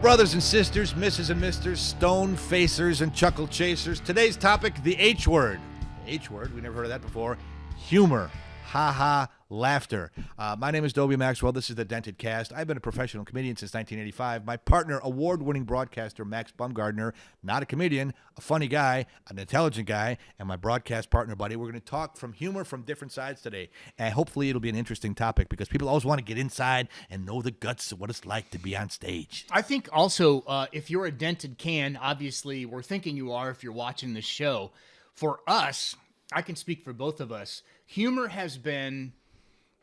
Brothers and sisters, misses and misters, stone facers and chuckle chasers. Today's topic, the H word. H word, we never heard of that before. Humor. Ha-ha, laughter. My name is Dobie Maxwell. This is the Dented Cast. I've been a professional comedian since 1985. My partner, award-winning broadcaster Max Bumgardner, not a comedian, a funny guy, an intelligent guy, and my broadcast partner, buddy. We're going to talk from humor from different sides today, and hopefully it'll be an interesting topic because people always want to get inside and know the guts of what it's like to be on stage. I think also, if you're a dented can, obviously we're thinking you are if you're watching the show. For us, I can speak for both of us, humor has been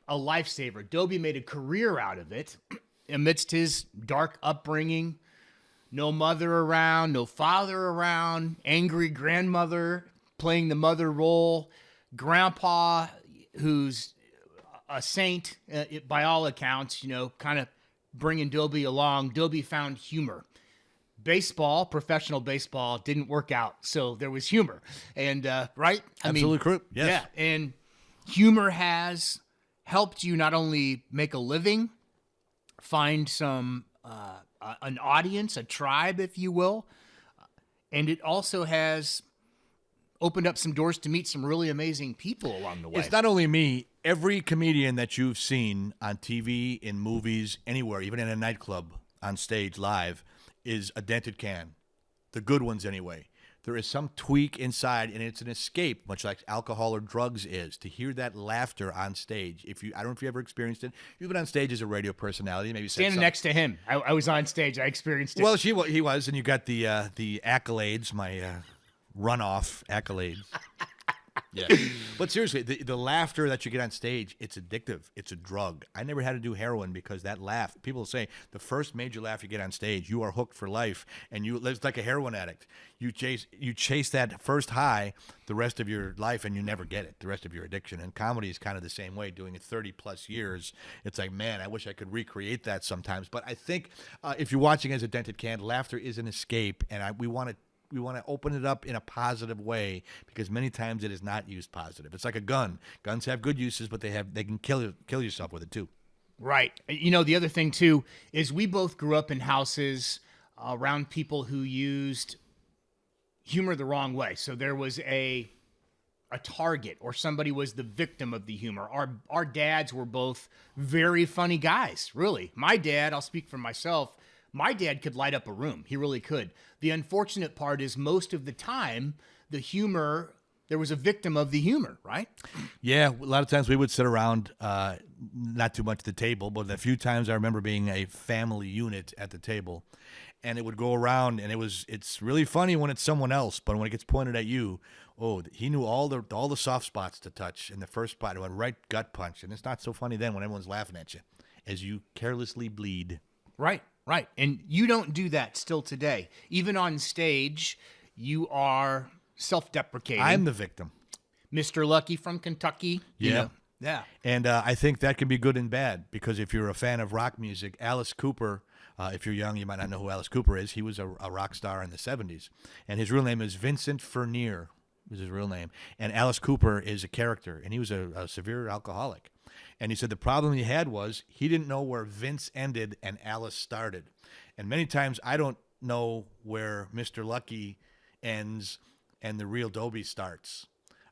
a lifesaver. Dobie made a career out of it amidst his dark upbringing. No mother around, no father around, angry grandmother playing the mother role, grandpa who's a saint by all accounts, you know, kind of bringing Dobie along. Dobie found humor. Baseball, professional baseball, didn't work out, so there was humor. And, right? Absolutely true, yes. Yeah, and humor has helped you not only make a living, find some, an audience, a tribe, if you will, and it also has opened up some doors to meet some really amazing people along the way. It's not only me. Every comedian that you've seen on TV, in movies, anywhere, even in a nightclub, on stage, live, is a dented can. The good ones anyway. There is some tweak inside, and it's an escape, much like alcohol or drugs is, to hear that laughter on stage. I don't know if you ever experienced it. You've been on stage as a radio personality. Maybe standing next to him. I was on stage. I experienced it. Well, he was, and you got the accolades, my runoff accolades. Yeah. But seriously, the laughter that you get on stage, it's addictive. It's a drug. I never had to do heroin because that laugh, people say the first major laugh you get on stage, you are hooked for life, and it's like a heroin addict. You chase that first high the rest of your life, and you never get it, the rest of your addiction. And comedy is kind of the same way, doing it 30-plus years. It's like, man, I wish I could recreate that sometimes. But I think if you're watching as a dented can, laughter is an escape, and we want to open it up in a positive way because many times it is not used positive. It's like a gun. Guns have good uses, but they can kill yourself with it too. Right. You know, the other thing too is we both grew up in houses around people who used humor the wrong way. So there was a target, or somebody was the victim of the humor. Our dads were both very funny guys, really. My dad, I'll speak for myself, my dad could light up a room. He really could. The unfortunate part is most of the time, the humor, there was a victim of the humor, right? Yeah, a lot of times we would sit around, not too much at the table, but a few times I remember being a family unit at the table, and it would go around, and it's really funny when it's someone else, but when it gets pointed at you, he knew all the soft spots to touch, and the first spot, it went right gut punch, and it's not so funny then when everyone's laughing at you as you carelessly bleed. Right. Right. And you don't do that still today. Even on stage, you are self-deprecating. I'm the victim. Mr. Lucky from Kentucky. Yeah. You know? Yeah. And I think that can be good and bad because if you're a fan of rock music, Alice Cooper, if you're young, you might not know who Alice Cooper is. He was a rock star in the 70s. And his real name is Vincent Furnier, is his real name. And Alice Cooper is a character, and he was a severe alcoholic. And he said the problem he had was he didn't know where Vince ended and Alice started. And many times I don't know where Mr. Lucky ends and the real Dobie starts.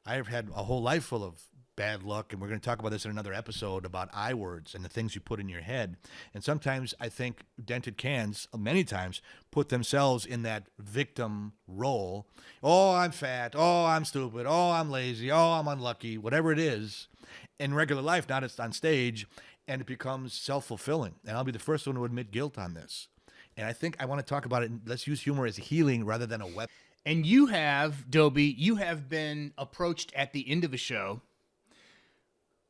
I've had a whole life full of bad luck, and we're going to talk about this in another episode about I words and the things you put in your head. And sometimes I think dented cans, many times, put themselves in that victim role. Oh, I'm fat. Oh, I'm stupid. Oh, I'm lazy. Oh, I'm unlucky. Whatever it is. In regular life, not on stage, and it becomes self-fulfilling. And I'll be the first one to admit guilt on this. And I think I want to talk about it. Let's use humor as healing rather than a weapon. And you have, Dobie, been approached at the end of a show.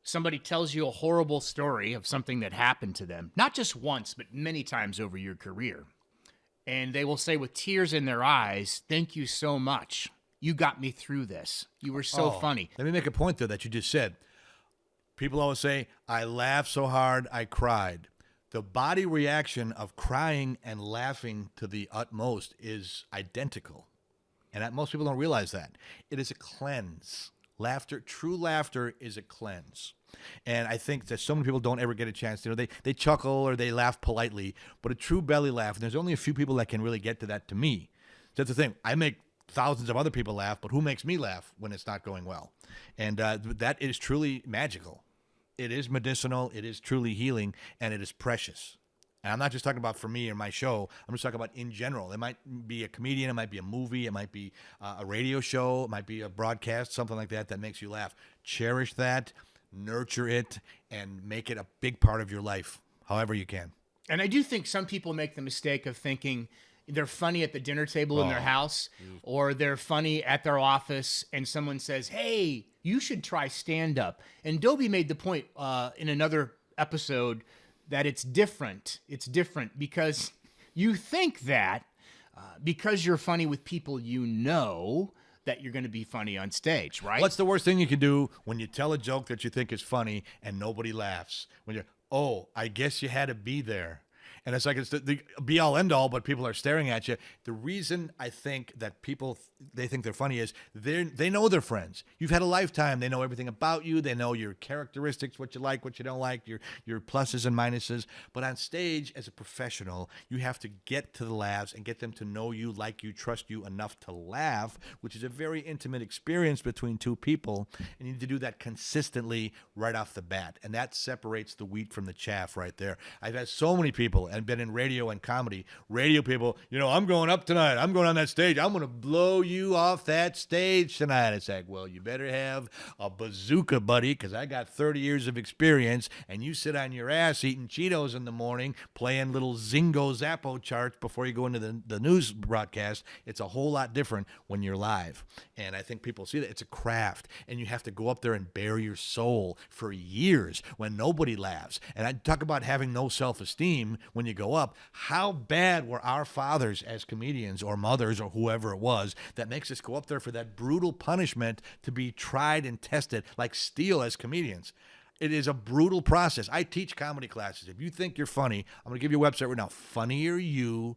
Somebody tells you a horrible story of something that happened to them, not just once, but many times over your career. And they will say with tears in their eyes, "Thank you so much. You got me through this. You were so funny." Let me make a point, though, that you just said. People always say, I laughed so hard, I cried. The body reaction of crying and laughing to the utmost is identical. And most people don't realize that. It is a cleanse. True laughter is a cleanse. And I think that so many people don't ever get a chance to, they chuckle or they laugh politely, but a true belly laugh, and there's only a few people that can really get to that to me. That's the thing. I make thousands of other people laugh, but who makes me laugh when it's not going well? And that is truly magical. It is medicinal. It is truly healing, and it is precious. And I'm not just talking about for me or my show. I'm just talking about in general. It might be a comedian. It might be a movie. It might be a radio show. It might be a broadcast, something like that makes you laugh. Cherish that, nurture it, and make it a big part of your life, however you can. And I do think some people make the mistake of thinking they're funny at the dinner table in their house, or they're funny at their office, and someone says, hey, you should try stand-up. And Dobie made the point in another episode that it's different. It's different because you think that because you're funny with people you know, that you're going to be funny on stage, right? What's the worst thing you can do when you tell a joke that you think is funny and nobody laughs? When you're, oh, I guess you had to be there. And it's like it's the be-all, end-all, but people are staring at you. The reason I think that people, they think they're funny is they know their friends. You've had a lifetime. They know everything about you. They know your characteristics, what you like, what you don't like, your pluses and minuses. But on stage, as a professional, you have to get to the laughs and get them to know you, like you, trust you enough to laugh, which is a very intimate experience between two people. And you need to do that consistently right off the bat. And that separates the wheat from the chaff right there. I've had so many people, and been in radio and comedy. Radio people, I'm going up tonight. I'm going on that stage. I'm going to blow you off that stage tonight. It's like, well, you better have a bazooka, buddy, because I got 30 years of experience, and you sit on your ass eating Cheetos in the morning, playing little Zingo Zappo charts before you go into the news broadcast. It's a whole lot different when you're live. And I think people see that. It's a craft, and you have to go up there and bare your soul for years when nobody laughs. And I talk about having no self-esteem when you go up. How bad were our fathers as comedians or mothers or whoever it was that makes us go up there for that brutal punishment to be tried and tested like steel as comedians? It is a brutal process. I teach comedy classes. If you think you're funny, I'm going to give you a website right now, funnieryou.com.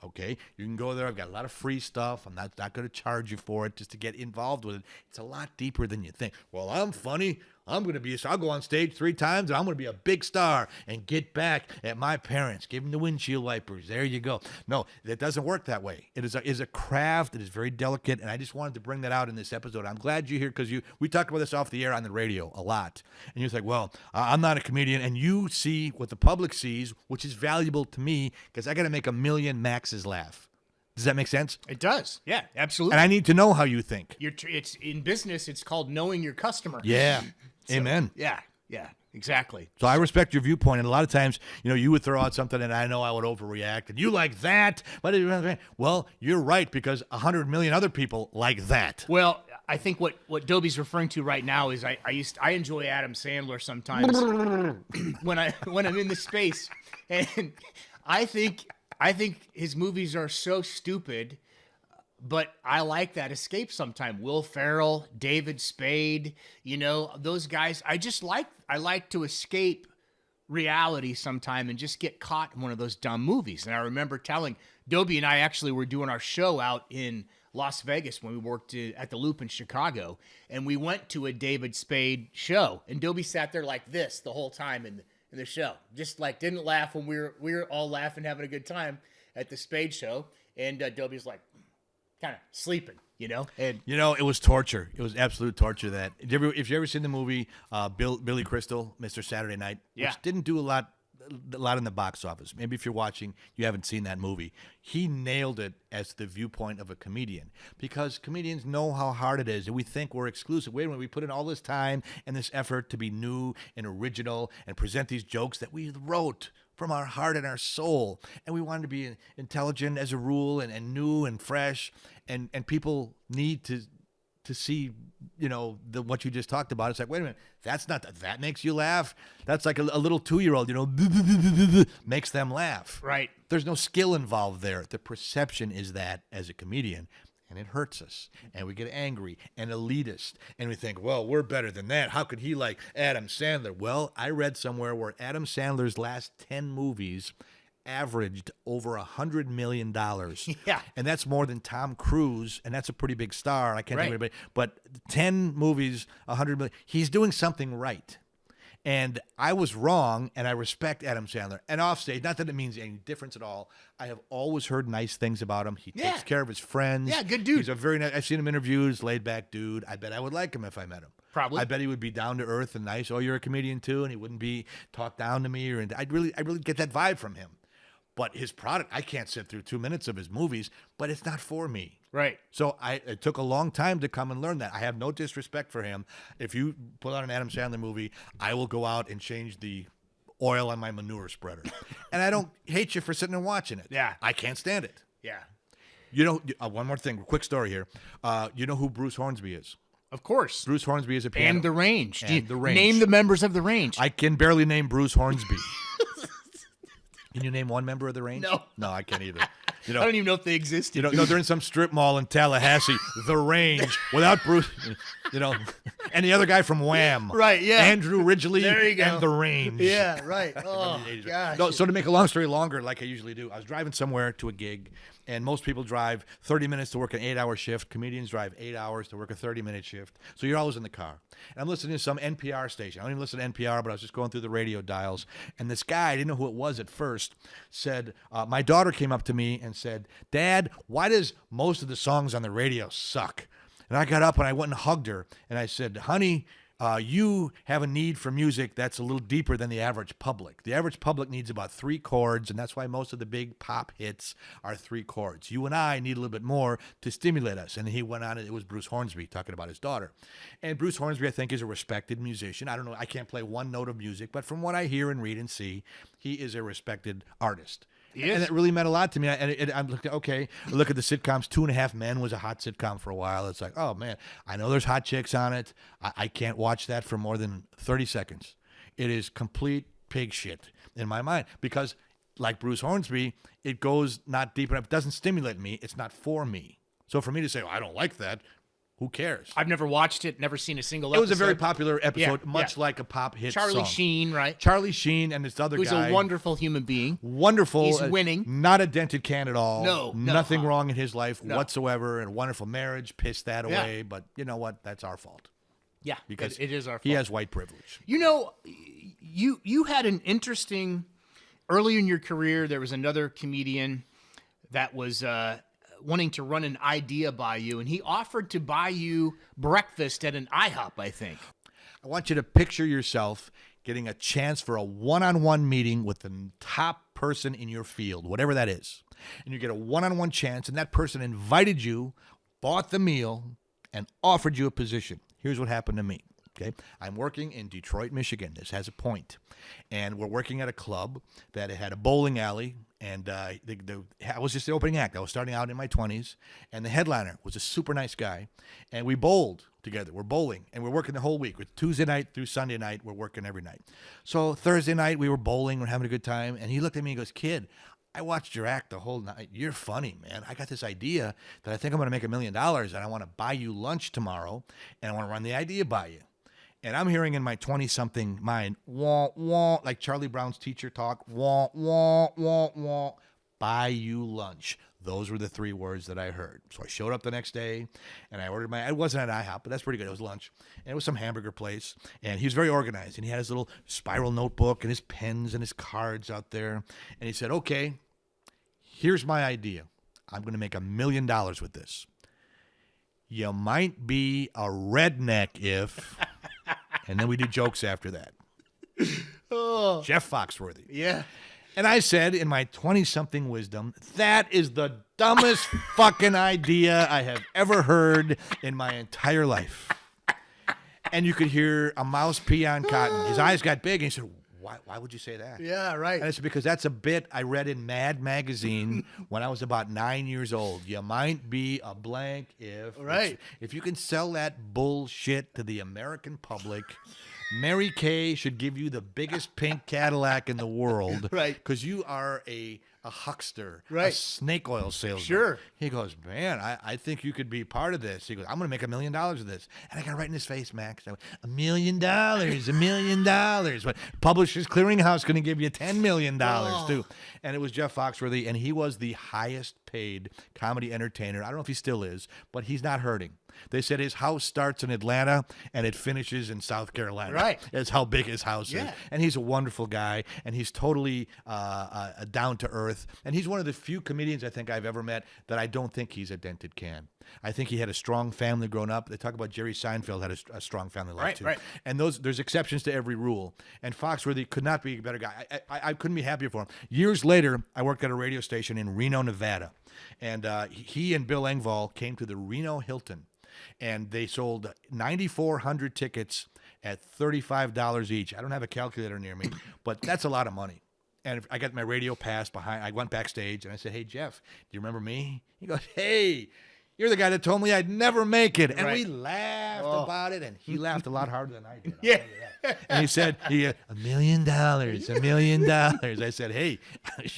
Okay, you can go there. I've got a lot of free stuff. I'm not going to charge you for it just to get involved with it. It's a lot deeper than you think. Well, I'm funny. I'll go on stage 3 times, and I'm going to be a big star and get back at my parents. Give them the windshield wipers. There you go. No, it doesn't work that way. It is a craft. It is very delicate, and I just wanted to bring that out in this episode. I'm glad you're here because we talked about this off the air on the radio a lot. And you're like, well, I'm not a comedian, and you see what the public sees, which is valuable to me because I got to make 1 million maxes laugh. Does that make sense? It does. Yeah, absolutely. And I need to know how you think. It's in business. It's called knowing your customer. Yeah. So, amen. Yeah, exactly. So I respect your viewpoint, and a lot of times, you would throw out something, and I know I would overreact, and you like that, but well, you're right because 100 million other people like that. Well, I think what Dobie's referring to right now is I enjoy Adam Sandler sometimes when I'm in the space, and I think his movies are so stupid. But I like that escape sometime. Will Ferrell, David Spade, those guys. I like to escape reality sometime and just get caught in one of those dumb movies. And I remember telling Dobie and I actually were doing our show out in Las Vegas when we worked at the Loop in Chicago. And we went to a David Spade show. And Dobie sat there like this the whole time in the show. Just like didn't laugh when we were all laughing, having a good time at the Spade show. And Dobie's like, kind of sleeping, and it was torture. It was absolute torture. That if you ever seen the movie Billy Crystal, Mr. Saturday Night, which didn't do a lot in the box office. Maybe if you're watching, you haven't seen that movie. He nailed it as the viewpoint of a comedian because comedians know how hard it is, and we think we're exclusive. Wait a minute, we put in all this time and this effort to be new and original and present these jokes that we wrote from our heart and our soul, and we wanted to be intelligent as a rule and new and fresh, and people need to see what you just talked about. It's like, wait a minute, that makes you laugh. That's like a little 2-year-old makes them laugh. Right. There's no skill involved there. The perception is that as a comedian. And it hurts us, and we get angry and elitist, and we think, well, we're better than that. How could he like Adam Sandler? Well, I read somewhere where Adam Sandler's last 10 movies averaged over $100 million. Yeah. And that's more than Tom Cruise, and that's a pretty big star. I can't think of Right. anybody, but 10 movies, 100 million. He's doing something right. And I was wrong, and I respect Adam Sandler. And offstage, not that it means any difference at all. I have always heard nice things about him. He Yeah. takes care of his friends. Yeah, good dude. He's a very nice. I've seen him in interviews, laid back dude. I bet I would like him if I met him. Probably. I bet he would be down to earth and nice. Oh, you're a comedian too, and he wouldn't be talked down to me. I really get that vibe from him. But his product, I can't sit through 2 minutes of his movies. But it's not for me. Right. So it took a long time to come and learn that. I have no disrespect for him. If you put on an Adam Sandler movie, I will go out and change the oil on my manure spreader. And I don't hate you for sitting and watching it. Yeah. I can't stand it. Yeah. You know, one more thing, quick story here. You know who Bruce Hornsby is? Of course. Bruce Hornsby is a piano. And the Range. And the Range. Name the members of the Range. I can barely name Bruce Hornsby. Can you name one member of the Range? No. No, I can't either. You I know, don't even know if they exist. you know, no, they're in some strip mall in Tallahassee, the Range, without Bruce, you know, and the other guy from Wham. Right, yeah. Andrew Ridgeley There you go. and the Range. Yeah, right. Oh, gosh. No, so to make a long story longer, like I usually do, I was driving somewhere to a gig, and most people drive 30 minutes to work an 8-hour shift. Comedians drive 8 hours to work a 30-minute shift. So you're always in the car. And I'm listening to some NPR station. I don't even listen to NPR, but I was just going through the radio dials. And this guy, I didn't know who it was at first, said, my daughter came up to me and said, Dad, why does most of the songs on the radio suck? And I got up and I went and hugged her. And I said, honey, you have a need for music that's a little deeper than the average public. The average public needs about 3 chords, and that's why most of the big pop hits are 3 chords. You and I need a little bit more to stimulate us. And he went on, it was Bruce Hornsby talking about his daughter. And Bruce Hornsby, I think, is a respected musician. I don't know, I can't play one note of music, but from what I hear and read and see, he is a respected artist. And it really meant a lot to me. And I'm looking, okay, look at the sitcoms. 2.5 Men was a hot sitcom for a while. It's like, oh, man, I know there's hot chicks on it. I can't watch that for more than 30 seconds. It is complete pig shit in my mind because, like Bruce Hornsby, it goes not deep enough. It doesn't stimulate me. It's not for me. So for me to say, oh, I don't like that, who cares? I've never watched it, never seen a single It episode. was a very popular episode, Yeah, much yeah. like a pop hit Charlie song. Sheen, right? Charlie Sheen and this other Who's guy. a wonderful human being. Wonderful. He's winning. Not a dented can at all. No. Nothing wrong in his life No. whatsoever. And a wonderful marriage. Pissed that Yeah. away. But you know what? That's our fault. Yeah, Because it is our fault. He has white privilege. You know, you had an interesting early in your career. There was another comedian that was wanting to run an idea by you, and he offered to buy you breakfast at an IHOP, I think. I want you to picture yourself getting a chance for a one-on-one meeting with the top person in your field, whatever that is. And you get a one-on-one chance, and that person invited you, bought the meal, and offered you a position. Here's what happened to me. Okay, I'm working in Detroit, Michigan. This has a point. And we're working at a club that had a bowling alley. And I was just the opening act. I was starting out in my 20s. And the headliner was a super nice guy. And we bowled together. We're bowling. And we're working the whole week. With Tuesday night through Sunday night, we're working every night. So Thursday night, we were bowling. We're having a good time. And he looked at me and goes, kid, I watched your act the whole night. You're funny, man. I got this idea that I think I'm going to make $1 million. And I want to buy you lunch tomorrow. And I want to run the idea by you. And I'm hearing in my 20-something mind, wah, wah, like Charlie Brown's teacher talk, wah, wah, wah, wah, buy you lunch. Those were the 3 words that I heard. So I showed up the next day, and I ordered it wasn't at IHOP, but that's pretty good. It was lunch. And it was some hamburger place. And he was very organized. And he had his little spiral notebook and his pens and his cards out there. And he said, okay, here's my idea. I'm going to make $1 million with this. You might be a redneck if... And then we do jokes after that. Oh, Jeff Foxworthy. yeah. And I said in my 20-something wisdom, that is the dumbest fucking idea I have ever heard in my entire life. And you could hear a mouse pee on cotton. His eyes got big, and he said, why would you say that? Yeah, right. And I said, because that's a bit I read in Mad Magazine when I was about 9 years old. You might be a blank if... Right. If you can sell that bullshit to the American public, Mary Kay should give you the biggest pink Cadillac in the world. Right. Because you are a huckster, a Right. snake oil salesman. Sure. He goes, man, I think you could be part of this. He goes, I'm going to make $1 million of this. And I got right in his face, Max. I went, $1 million, $1 million. But Publishers Clearinghouse going to give you $10 million too. And it was Jeff Foxworthy, and he was the highest paid comedy entertainer. I don't know if he still is, but he's not hurting. They said his house starts in Atlanta and it finishes in South Carolina. Right. That's how big his house is. Yeah. And he's a wonderful guy, and he's totally down to earth. And he's one of the few comedians I think I've ever met that I don't think he's a dented can. I think he had a strong family growing up. They talk about Jerry Seinfeld had a strong family life too. Right. And there's exceptions to every rule. And Foxworthy could not be a better guy. I couldn't be happier for him. Years later, I worked at a radio station in Reno, Nevada. And he and Bill Engvall came to the Reno Hilton. And they sold 9,400 tickets at $35 each. I don't have a calculator near me, but that's a lot of money. And I got my radio pass behind. I went backstage and I said, hey, Jeff, do you remember me? He goes, hey, you're the guy that told me I'd never make it. And we laughed about it, and he laughed a lot to than I did. I'll tell you that. And he said, $1 million, $1 million. I said, hey,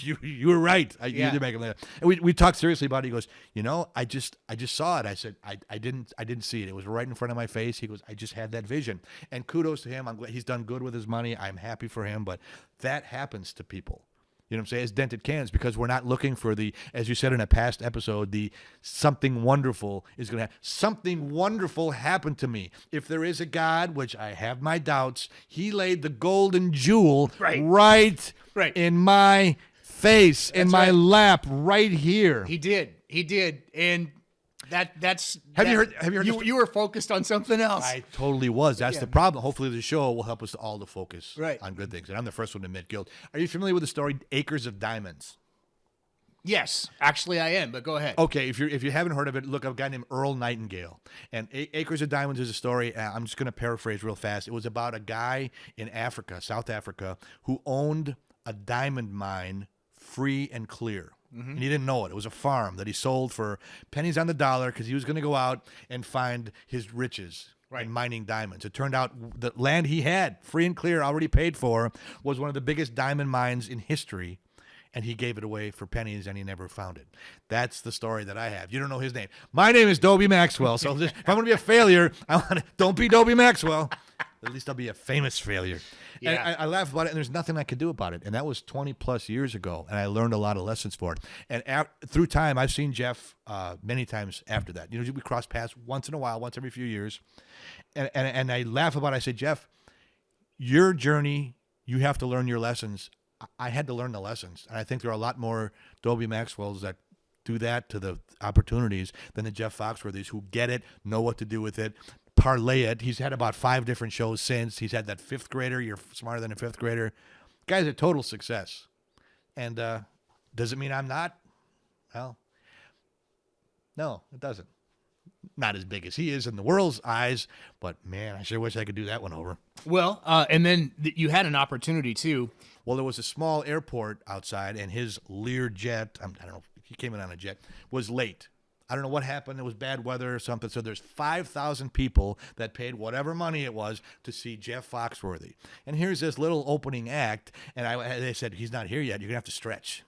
you were right. You did make $1 million. And we talked seriously about it. He goes, I just saw it. I said, I didn't see it. It was right in front of my face. He goes, I just had that vision. And kudos to him. I'm glad he's done good with his money. I'm happy for him. But that happens to people. You know what I'm saying? It's dented cans, because we're not looking for the, as you said in a past episode, the something wonderful is going to happen. Something wonderful happened to me. If there is a God, which I have my doubts, he laid the golden jewel right in my face, in my lap, right here. He did. And that's Have you heard you were focused on something else. I totally was. That's the problem. Hopefully the show will help us all to focus on good things. And I'm the first one to admit guilt. Are you familiar with the story Acres of Diamonds? Yes, actually I am, but go ahead. Okay, if you haven't heard of it, look up a guy named Earl Nightingale. And Acres of Diamonds is a story, I'm just going to paraphrase real fast. It was about a guy in Africa, South Africa, who owned a diamond mine free and clear. Mm-hmm. And he didn't know it. It was a farm that he sold for pennies on the dollar because he was going to go out and find his riches in mining diamonds. It turned out the land he had, free and clear, already paid for, was one of the biggest diamond mines in history. And he gave it away for pennies, and he never found it. That's the story that I have. You don't know his name. My name is Dobie Maxwell. So if I'm going to be a failure, don't be Dobie Maxwell. At least I'll be a famous failure. Yeah. And I laugh about it, and there's nothing I could do about it. And that was 20-plus years ago, and I learned a lot of lessons for it. And through time, I've seen Jeff many times after that. We cross paths once in a while, once every few years. And I laugh about it. I say, Jeff, your journey, you have to learn your lessons. I had to learn the lessons. And I think there are a lot more Dobie Maxwells that do that to the opportunities than the Jeff Foxworthys who get it, know what to do with it, parlay it. He's had about 5 different shows since. He's had that 5th grader. You're smarter than a 5th grader. Guy's a total success. And does it mean I'm not? Well, no, it doesn't. Not as big as he is in the world's eyes, but man, I sure wish I could do that one over. Well, and then you had an opportunity too. Well, there was a small airport outside, and his Lear jet, I don't know, he came in on a jet, was late. I don't know what happened. It was bad weather or something. So there's 5,000 people that paid whatever money it was to see Jeff Foxworthy. And here's this little opening act, and they said, he's not here yet. You're going to have to stretch.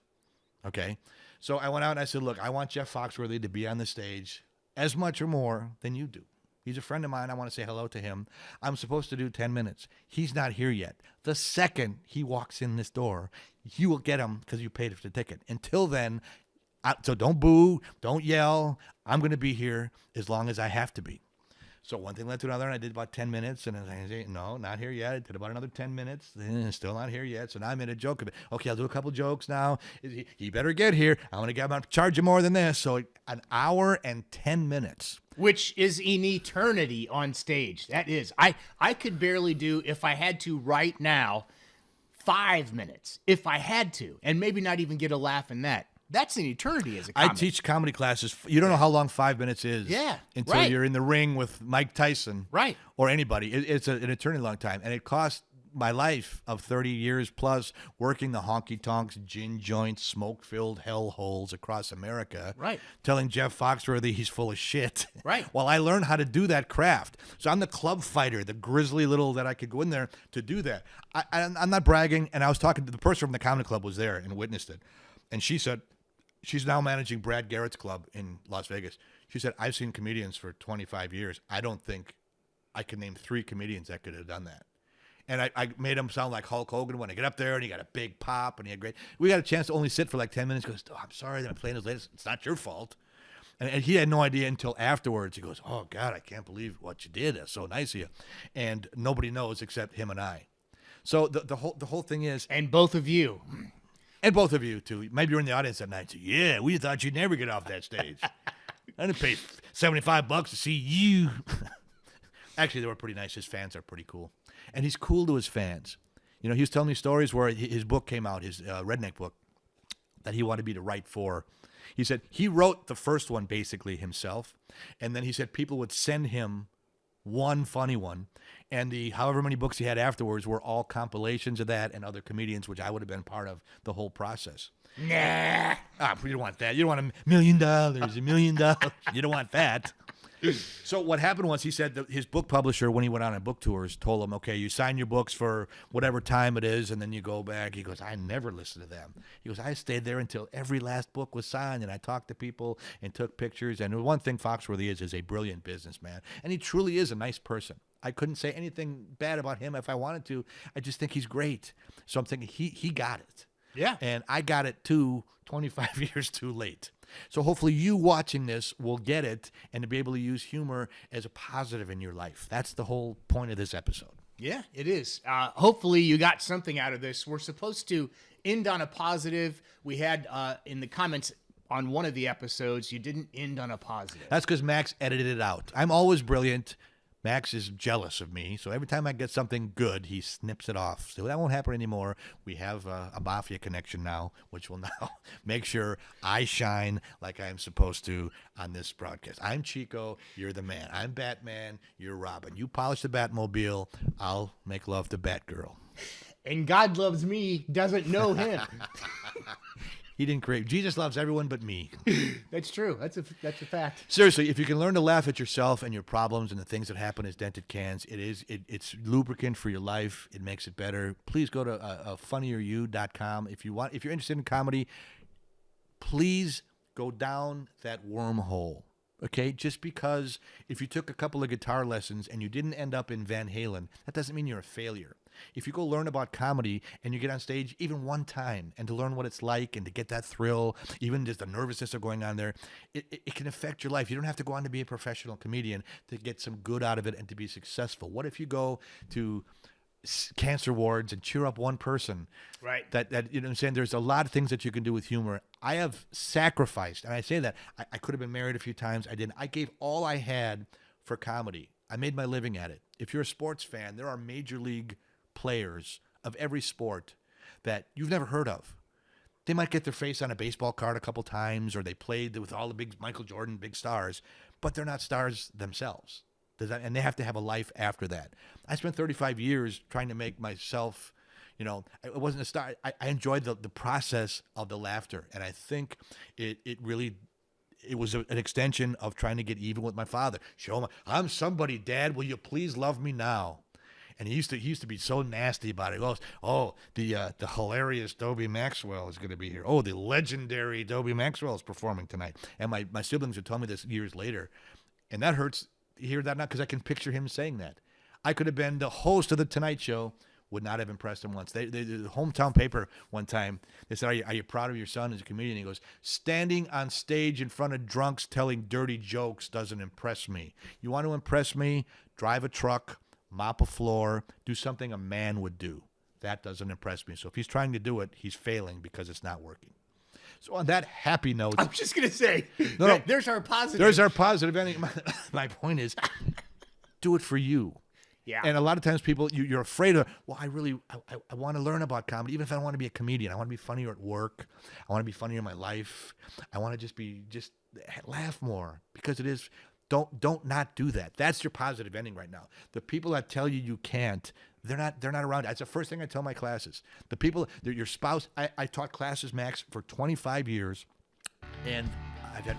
Okay? So I went out and I said, look, I want Jeff Foxworthy to be on the stage as much or more than you do. He's a friend of mine. I want to say hello to him. I'm supposed to do 10 minutes. He's not here yet. The second he walks in this door, you will get him because you paid for the ticket. Until then, so don't boo, don't yell. I'm going to be here as long as I have to be. So one thing led to another, and I did about 10 minutes, and I said, no, not here yet. I did about another 10 minutes, still not here yet. So now I made a joke of it. Okay, I'll do a couple jokes now. He better get here. I'm going to charge you more than this. So an hour and 10 minutes. Which is an eternity on stage. That is. I could barely do, if I had to right now, 5 minutes, if I had to, and maybe not even get a laugh in that. That's an eternity as a comic. I teach comedy classes. You don't know how long 5 minutes is. Yeah, until you're in the ring with Mike Tyson. Right. Or anybody. It's an eternity long time. And it costs my life of 30 years plus working the honky-tonks, gin joints, smoke-filled hellholes across America, Right. telling Jeff Foxworthy he's full of shit. Right. While I learned how to do that craft. So I'm the club fighter, the grizzly little that I could go in there to do that. I'm not bragging, and I was talking to the person from the comedy club was there and witnessed it. And she said, she's now managing Brad Garrett's club in Las Vegas. She said, I've seen comedians for 25 years. I don't think I can name 3 comedians that could have done that. And I made him sound like Hulk Hogan when I get up there, and he got a big pop, and he had great. We got a chance to only sit for like 10 minutes. He goes, oh, I'm sorry that I'm playing his latest. It's not your fault. And he had no idea until afterwards. He goes, oh, God, I can't believe what you did. That's so nice of you. And nobody knows except him and I. So the whole thing is. And both of you. And both of you, too. Maybe you're in the audience that night. So, yeah, we thought you'd never get off that stage. I didn't pay $75 to see you. Actually, they were pretty nice. His fans are pretty cool. And he's cool to his fans. You know, he was telling me stories where his book came out, his redneck book, that he wanted me to write for. He said he wrote the first one basically himself. And then he said people would send him one funny one. And the however many books he had afterwards were all compilations of that and other comedians, which I would have been part of the whole process. Nah. You don't want that. You don't want $1 million, $1 million. You don't want that. So what happened was he said that his book publisher, when he went on book tours, told him, okay, you sign your books for whatever time it is, and then you go back. He goes, I never listened to them. He goes, I stayed there until every last book was signed, and I talked to people and took pictures. And the one thing Foxworthy is a brilliant businessman, and he truly is a nice person. I couldn't say anything bad about him if I wanted to. I just think he's great. So I'm thinking he got it. Yeah. And I got it too, 25 years too late. So hopefully you watching this will get it and to be able to use humor as a positive in your life. That's the whole point of this episode. Yeah, it is. Hopefully you got something out of this. We're supposed to end on a positive. We had in the comments on one of the episodes, you didn't end on a positive. That's because Max edited it out. I'm always brilliant. Max is jealous of me, so every time I get something good, he snips it off. So that won't happen anymore. We have a mafia connection now, which will now make sure I shine like I am supposed to on this broadcast. I'm Chico, you're the man. I'm Batman, you're Robin. You polish the Batmobile, I'll make love to Batgirl. And God loves me, doesn't know him. He didn't create. Jesus loves everyone but me. That's true. That's a fact. Seriously, if you can learn to laugh at yourself and your problems and the things that happen as dented cans, it's lubricant for your life. It makes it better. Please go to funnieryou.com if you're interested in comedy. Please go down that wormhole. Okay, just because if you took a couple of guitar lessons and you didn't end up in Van Halen, that doesn't mean you're a failure. If you go learn about comedy and you get on stage even one time and to learn what it's like and to get that thrill, even just the nervousness of going on there, it can affect your life. You don't have to go on to be a professional comedian to get some good out of it and to be successful. What if you go to cancer wards and cheer up one person? Right. That you know what I'm saying? There's a lot of things that you can do with humor. I have sacrificed, and I say that. I could have been married a few times. I didn't. I gave all I had for comedy. I made my living at it. If you're a sports fan, there are major league players of every sport that you've never heard of. They might get their face on a baseball card a couple times, or they played with all the big Michael Jordan, big stars, but they're not stars themselves. And they have to have a life after that. I spent 35 years trying to make myself, you know, it wasn't a star. I enjoyed the process of the laughter. And I think it was an extension of trying to get even with my father. Show him, I'm somebody, Dad. Will you please love me now? And he used to be so nasty about it. He goes, oh, the hilarious Dobie Maxwell is going to be here. Oh, the legendary Dobie Maxwell is performing tonight. And my siblings would tell me this years later. And that hurts to hear that now because I can picture him saying that. I could have been the host of the Tonight Show, would not have impressed him once. The hometown paper one time, they said, are you proud of your son as a comedian? He goes, standing on stage in front of drunks telling dirty jokes doesn't impress me. You want to impress me? Drive a truck, mop a floor, do something a man would do. That doesn't impress me. So if he's trying to do it, he's failing because it's not working. So on that happy note, I'm just going to say, there's our positive. There's our positive ending. My point is, do it for you. Yeah. And a lot of times people, you're afraid of, well, I want to learn about comedy. Even if I don't want to be a comedian, I want to be funnier at work. I want to be funnier in my life. I want to just laugh more because it is. Don't not do that. That's your positive ending right now. The people that tell you you can't, They're not around. That's the first thing I tell my classes. The people, your spouse. I taught classes, Max, for 25 years, and I've had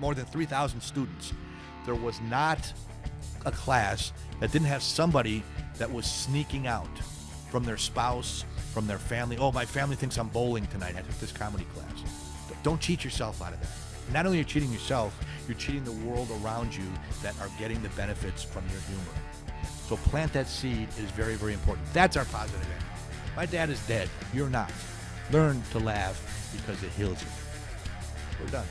more than 3,000 students. There was not a class that didn't have somebody that was sneaking out from their spouse, from their family. Oh, my family thinks I'm bowling tonight. I took this comedy class. Don't cheat yourself out of that. Not only are you cheating yourself, you're cheating the world around you that are getting the benefits from your humor. So plant that seed is very, very important. That's our positive end. My dad is dead. You're not. Learn to laugh because it heals you. We're done.